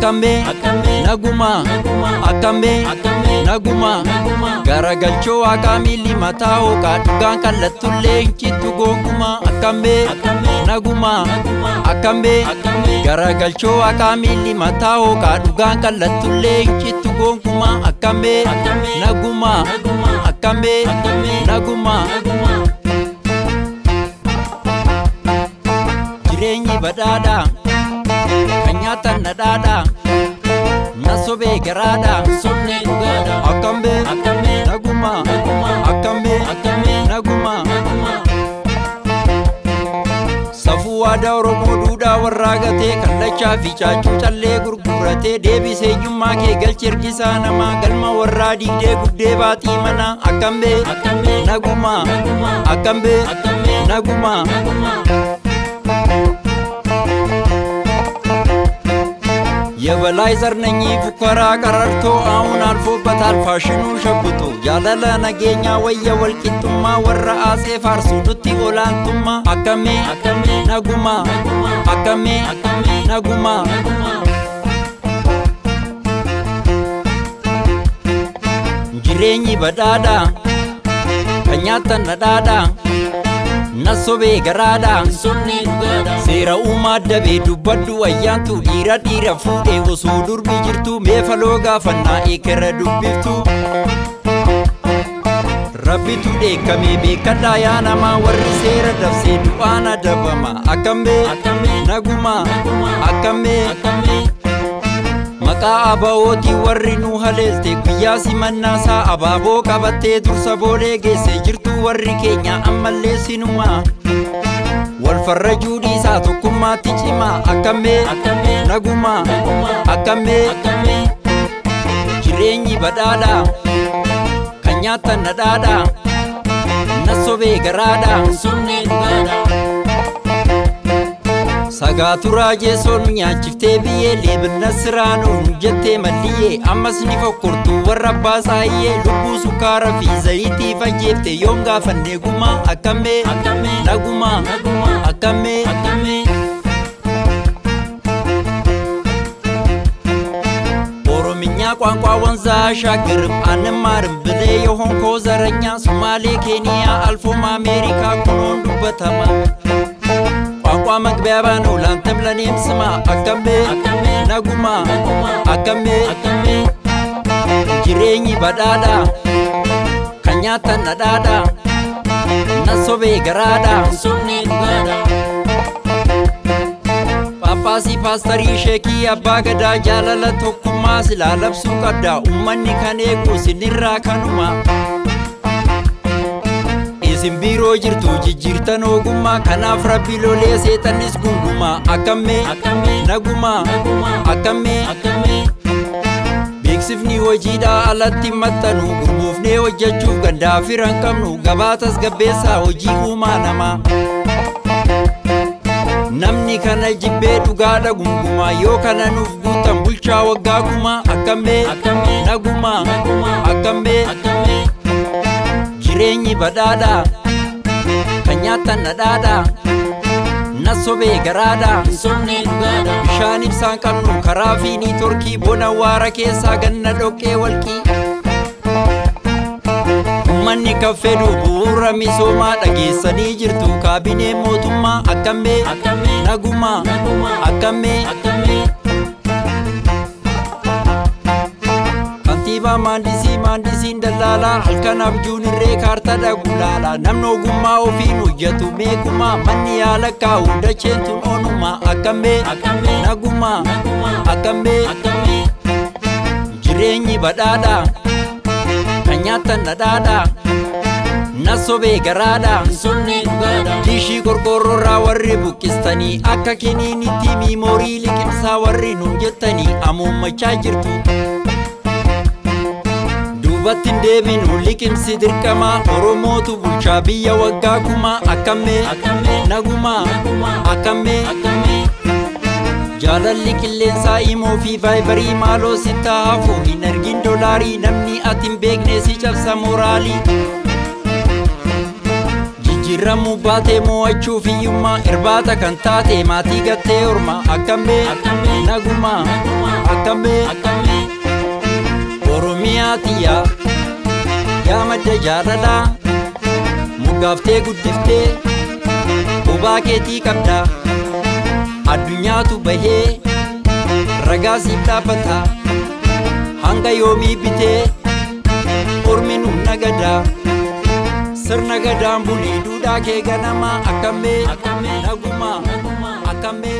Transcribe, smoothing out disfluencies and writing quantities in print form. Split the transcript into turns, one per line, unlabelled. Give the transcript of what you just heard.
Akame naguma akame naguma garagalcho akami limata oka dugan kalatulle kitu gonguma akame naguma akame garagalcho akami limata oka dugan kalatulle kitu gonguma akame naguma akame naguma jirenyi badada kanyata nadada nasobe garada sonne dugada akame naguma akame naguma safuwa da oromo duda warragate kallacha fichachu challe gurgurate debise jumma ke galchirgisa nama galma warradi de gudde bati mana akame naguma akame naguma የበላይ ዘርነኝ ፉከራ ቀረርቶ አሁን አልፎበት አልፋሽኑ ሸብቶ ያለለ ነገኛ ወየ ወልቂቱማ ወራ አጼ ፋርሱ ዱቲ ኦላንቱማ አከሜ ነጉማ አከሜ ነጉማ ጅሬኝ በዳዳ ከኛተ ነዳዳ nasobe garada sonne dugada sera umaddabe dubbaddu ayyantu dira fude osu durbi jirtu me faloga fanna ekera dubbiftu rabbitu de kame be kada ya nama warri sera dafse duana dabama akame naguma akame maka abawoti warri nu halelte kiyasi mannasa ababo qabatte dursa bole gese jirtu warri kenya ammalle sinuma wal farraju di sa tukuma tichima akame naguma akame jirenyi badada kanyata nadada nasobe garada sonne dugada Sagatura jeson nyachifte biye lebn nasranu jette maliye amasni fakurtu warabba saye lubu sukara fi zaiti fajefte yonga fanne guma akame naguma akame orominya kwankwa wanza shagirim anmarim bile yohon ko zaranya somali kenya alfom america kunon dubatama Akwa magbiaba no lantem lanim sama akame naguma akame jirenyi badada kanyata nadada nasobe garada sonne dugada papasi pastari sheki abagada jalala tokkuma silalabsu qadda ummanni kanegu sinirra kanuma Simbiro jirtu jijirtan ogumma kanaaf rabbi lolee seetanis gunguma akame naguma akame beeksifni hojiidha alatti maxxanu gurmuufnee hojjechuuf gandaa firan qabnu gabaatas gabbeessaa hojii uumaa nama namni kana jibbee dhugaadha gunguma yoo kana nuuf guutan bulchaa waggaa guma akame naguma akame jirenyi badada kanyata nadada nasobe garada sonne dugada bishaan ibsaan qabnu karaa fiinii torkii bona waara keessaa ganna dhoqqee walqii ummanni kaffedhu bu'uura misoomaa dhageessanii jirtu kaabinee mootummaa akame naguma akame Kantiba mandisiin dalala halkan abjuun irree kaartadha gulaala namno gummaa ofiin hojjetu meekuma manni yaala kaa'u dacheentuun oonuma akame naguma akame jireenyi badhaadha kanyata nadhaadha nasobe garada sonne dugada tishii qorqorroorraa warri buqqistanii akka kiniinitti miimoorii liqimsaa warri nuun jettanii amuummachaa jirtu Dubatin deebinu liqimsi dirqama oromootu bulchaa biyya waggaa kuma akame naguma akame jaalalli qilleensaa imoo fi vaayibarii maaloo sitta hafu hin argin dolaarii namni atin beekne si cabsa moraalii jijjiiramu baatee mo'achuuf hiyyummaa irbaata kan taate maatii gattee ormaa akkamee nagumaa akkamee Oromiyaa tiyyaa yaa madda jaalalaa muggaaftee guddiftee bobaa keetii qabdaa addunyaatu bahee ragaa siif dhaabbataa hanga yoomii bitee ormi nu nagadaa sirna gadaan bulii duudhaa kee ganamaa akkamee nagumaa akkamee